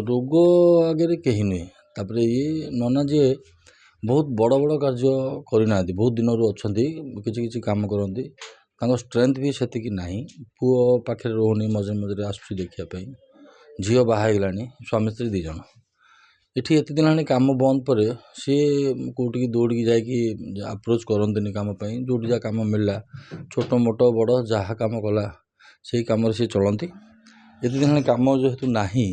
ରୋଗ ଆଗରେ କେହି ନୁହେଁ। ତାପରେ ଇଏ ନନା ଯିଏ ବହୁତ ବଡ଼ ବଡ଼ କାର୍ଯ୍ୟ କରିନାହାନ୍ତି, ବହୁତ ଦିନରୁ ଅଛନ୍ତି, କିଛି କିଛି କାମ କରନ୍ତି, ତାଙ୍କ ଷ୍ଟ୍ରେଂଥ ବି ସେତିକି ନାହିଁ। ପୁଅ ପାଖରେ ରହୁନି, ମଝିରେ ମଝିରେ ଆସୁଛି ଦେଖିବା ପାଇଁ। ଝିଅ ବାହା ହେଇଗଲାଣି, ସ୍ୱାମୀ ସ୍ତ୍ରୀ 2 ଜଣ। ଏଠି ଏତେ ଦିନ ହେଲାଣି କାମ ବନ୍ଦ ପରେ ସିଏ କେଉଁଠିକି ଦୌଡ଼ିକି ଯାଇକି ଆପ୍ରୋଚ୍ କରନ୍ତିନି କାମ ପାଇଁ। ଯେଉଁଠି ଯାହା କାମ ମିଳିଲା, ଛୋଟ ମୋଟ ବଡ଼ ଯାହା କାମ କଲା ସେଇ କାମରେ ସିଏ ଚଳନ୍ତି। ଏତେ ଦିନ ହେଲାଣି କାମ ଯେହେତୁ ନାହିଁ,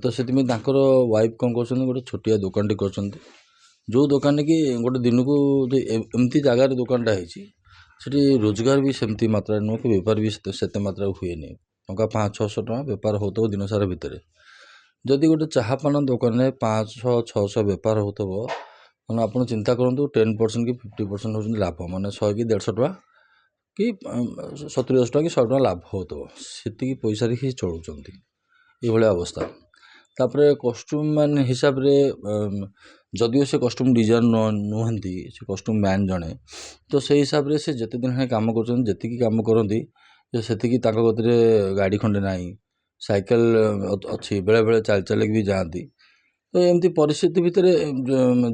ତ ସେଥିପାଇଁ ତାଙ୍କର ୱାଇଫ୍ କ'ଣ କରୁଛନ୍ତି, ଗୋଟେ ଛୋଟିଆ ଦୋକାନଟେ କରିଛନ୍ତି। ଯେଉଁ ଦୋକାନରେ କି ଗୋଟେ ଦିନକୁ ଏମିତି ଜାଗାରେ ଦୋକାନଟା ହେଇଛି, ସେଠି ରୋଜଗାର ବି ସେମିତି ମାତ୍ରାରେ ନୁହେଁ, କି ବେପାର ବି ସେତେ ମାତ୍ରାରେ ହୁଏନି। ଟଙ୍କା 500-600 ଟଙ୍କା ବେପାର ହେଉଥିବ ଦିନସାରା ଭିତରେ। ଯଦି ଗୋଟେ ଚାହା ପାନ ଦୋକାନରେ 500-600 ବେପାର ହେଉଥିବ, ମାନେ ଆପଣ ଚିନ୍ତା କରନ୍ତୁ 10% କି 50% ହେଉଛନ୍ତି ଲାଭ, ମାନେ 100 କି 150 ଟଙ୍କା କି 70-80 ଟଙ୍କା କି 100 ଟଙ୍କା ଲାଭ ହେଉଥିବ। ସେତିକି ପଇସାରେ ହିଁ ଚଳୁଛନ୍ତି, ଏଇଭଳିଆ ଅବସ୍ଥା। ତାପରେ କଷ୍ଟ୍ୟୁମ୍ ମ୍ୟାନ୍ ହିସାବରେ ଯଦିଓ ସେ କଷ୍ଟ୍ୟୁମ୍ ଡିଜାଇନର ନୁହନ୍ତି, ସେ କଷ୍ଟ୍ୟୁମ୍ ମ୍ୟାନ୍ ଜଣେ, ତ ସେଇ ହିସାବରେ ସେ ଯେତେ ଦିନ ହେଲାଣି କାମ କରୁଛନ୍ତି, ଯେତିକି କାମ କରନ୍ତି ସେତିକି ତାଙ୍କ କତିରେ ଗାଡ଼ି ଖଣ୍ଡେ ନାହିଁ, ସାଇକେଲ ଅଛି, ବେଳେବେଳେ ଚାଲି ଚାଲିକି ବି ଯାଆନ୍ତି। ତ ଏମିତି ପରିସ୍ଥିତି ଭିତରେ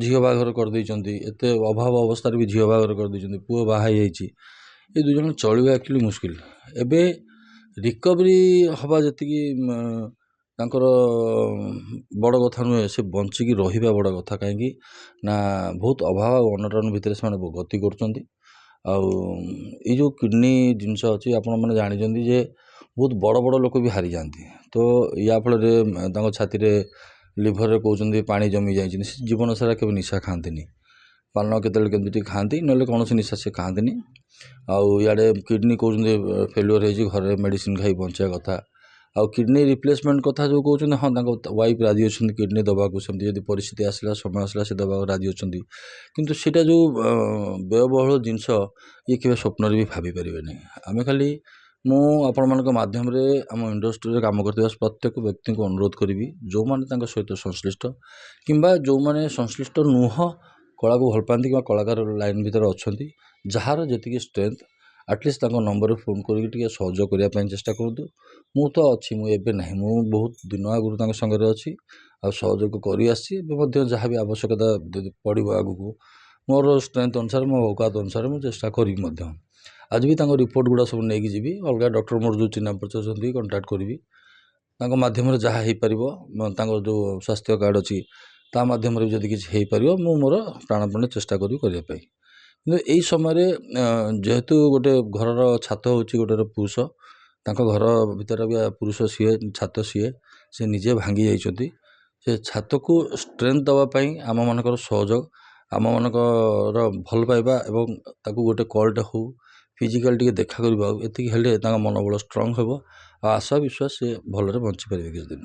ଝିଅ ବାହାଘର କରିଦେଇଛନ୍ତି, ଏତେ ଅଭାବ ଅବସ୍ଥାରେ ବି ଝିଅ ବାହାଘର କରିଦେଇଛନ୍ତି, ପୁଅ ବାହା ହେଇଯାଇଛି। ଏ 2 ଜଣ ଚଳିବା ଆକ୍ଚୁଆଲି ମୁସ୍କିଲ। ଏବେ ରିକଭରି ହେବା ଯେତିକି ତାଙ୍କର ବଡ଼ କଥା ନୁହେଁ, ସେ ବଞ୍ଚିକି ରହିବା ବଡ଼ କଥା। କାହିଁକି ନା ବହୁତ ଅଭାବ ଆଉ ଅନଟନ ଭିତରେ ସେମାନେ ଗତି କରୁଛନ୍ତି। ଆଉ ଏଇ ଯେଉଁ କିଡ଼ନୀ ଜିନିଷ ଅଛି, ଆପଣମାନେ ଜାଣିଛନ୍ତି ଯେ ବହୁତ ବଡ଼ ବଡ଼ ଲୋକ ବି ହାରିଯାଆନ୍ତି। ତ ୟା ଫଳରେ ତାଙ୍କ ଛାତିରେ, ଲିଭରରେ କହୁଛନ୍ତି ପାଣି ଜମି ଯାଇଛି। ସେ ଜୀବନ ସାରା କେବେ ନିଶା ଖାଆନ୍ତିନି, ପାନ କେତେବେଳେ କେମିତି ଖାଆନ୍ତି, ନହେଲେ କୌଣସି ନିଶା ସେ ଖାଆନ୍ତିନି। ଆଉ ଇଆଡ଼େ କିଡ଼ନୀ କହୁଛନ୍ତି ଫେଲୁଅର୍ ହେଇଛି, ଘରେ ମେଡ଼ିସିନ ଖାଇ ବଞ୍ଚିବା କଥା। ଆଉ କିଡ଼ନୀ ରିପ୍ଲେସମେଣ୍ଟ କଥା ଯେଉଁ କହୁଛନ୍ତି, ହଁ ତାଙ୍କ ୱାଇଫ୍ ରାଜି ଅଛନ୍ତି କିଡ଼ନୀ ଦେବାକୁ, ସେମିତି ଯଦି ପରିସ୍ଥିତି ଆସିଲା, ସମୟ ଆସିଲା, ସେ ଦେବାକୁ ରାଜି ଅଛନ୍ତି। କିନ୍ତୁ ସେଇଟା ଯେଉଁ ବ୍ୟୟବହୁଳ ଜିନିଷ, ଇଏ କେବେ ସ୍ୱପ୍ନରେ ବି ଭାବିପାରିବେନି। ଆମେ ଖାଲି, ମୁଁ ଆପଣମାନଙ୍କ ମାଧ୍ୟମରେ ଆମ ଇଣ୍ଡଷ୍ଟ୍ରିରେ କାମ କରୁଥିବା ପ୍ରତ୍ୟେକ ବ୍ୟକ୍ତିଙ୍କୁ ଅନୁରୋଧ କରିବି, ଯେଉଁମାନେ ତାଙ୍କ ସହିତ ସଂଶ୍ଳିଷ୍ଟ କିମ୍ବା ଯେଉଁମାନେ ସଂଶ୍ଳିଷ୍ଟ ନୁହଁ, କଳାକୁ ଭଲ ପାଆନ୍ତି କିମ୍ବା କଳାକାର ଲାଇନ୍ ଭିତରେ ଅଛନ୍ତି, ଯାହାର ଯେତିକି ଷ୍ଟ୍ରେଂଥ, ଆଟଲିଷ୍ଟ ତାଙ୍କ ନମ୍ବରରେ ଫୋନ୍ କରିକି ଟିକେ ସହଯୋଗ କରିବା ପାଇଁ ଚେଷ୍ଟା କରନ୍ତୁ। ମୁଁ ତ ଅଛି, ମୁଁ ଏବେ ନାହିଁ, ମୁଁ ବହୁତ ଦିନ ଆଗରୁ ତାଙ୍କ ସାଙ୍ଗରେ ଅଛି ଆଉ ସହଯୋଗ କରି ଆସିଛି। ଏବେ ମଧ୍ୟ ଯାହା ବି ଆବଶ୍ୟକତା ଯଦି ପଡ଼ିବ ଆଗକୁ, ମୋର ଷ୍ଟ୍ରେଂଥ ଅନୁସାରେ, ମୋ ଔକାତ ଅନୁସାରେ ମୁଁ ଚେଷ୍ଟା କରିବି ମଧ୍ୟ। ଆଜି ବି ତାଙ୍କ ରିପୋର୍ଟ ଗୁଡ଼ା ସବୁ ନେଇକି ଯିବି। ଅଲଗା ଡକ୍ଟର ମୋର ଯେଉଁ ଚିହ୍ନା ପରିଚୟ ଅଛନ୍ତି, କଣ୍ଟାକ୍ଟ କରିବି। ତାଙ୍କ ମାଧ୍ୟମରେ ଯାହା ହେଇପାରିବ, ତାଙ୍କର ଯେଉଁ ସ୍ୱାସ୍ଥ୍ୟ କାର୍ଡ଼ ଅଛି ତା ମାଧ୍ୟମରେ ବି ଯଦି କିଛି ହେଇପାରିବ, ମୁଁ ମୋର ପ୍ରାଣପଣେ ଚେଷ୍ଟା କରିବି କରିବା ପାଇଁ। କିନ୍ତୁ ଏଇ ସମୟରେ ଯେହେତୁ ଗୋଟେ ଘରର ଛାତ ହେଉଛି ଗୋଟେ ପୁରୁଷ, ତାଙ୍କ ଘର ଭିତରେ ବି ପୁରୁଷ ସିଏ, ଛାତ ସିଏ, ସେ ନିଜେ ଭାଙ୍ଗି ଯାଇଛନ୍ତି। ସେ ଛାତକୁ ଷ୍ଟ୍ରେଂଥ ଦେବା ପାଇଁ ଆମମାନଙ୍କର ସହଯୋଗ, ଆମମାନଙ୍କର ଭଲ ପାଇବା ଏବଂ ତାକୁ ଗୋଟେ କଲ୍ଟେ ହଉ, ଫିଜିକାଲି ଟିକେ ଦେଖା କରିବା, ଏତିକି ହେଲେ ତାଙ୍କ ମନୋବଳ ଷ୍ଟ୍ରଙ୍ଗ ହେବ ଆଉ ଆଶା ବିଶ୍ୱାସ ସେ ଭଲରେ ବଞ୍ଚିପାରିବେ କିଛି ଦିନ।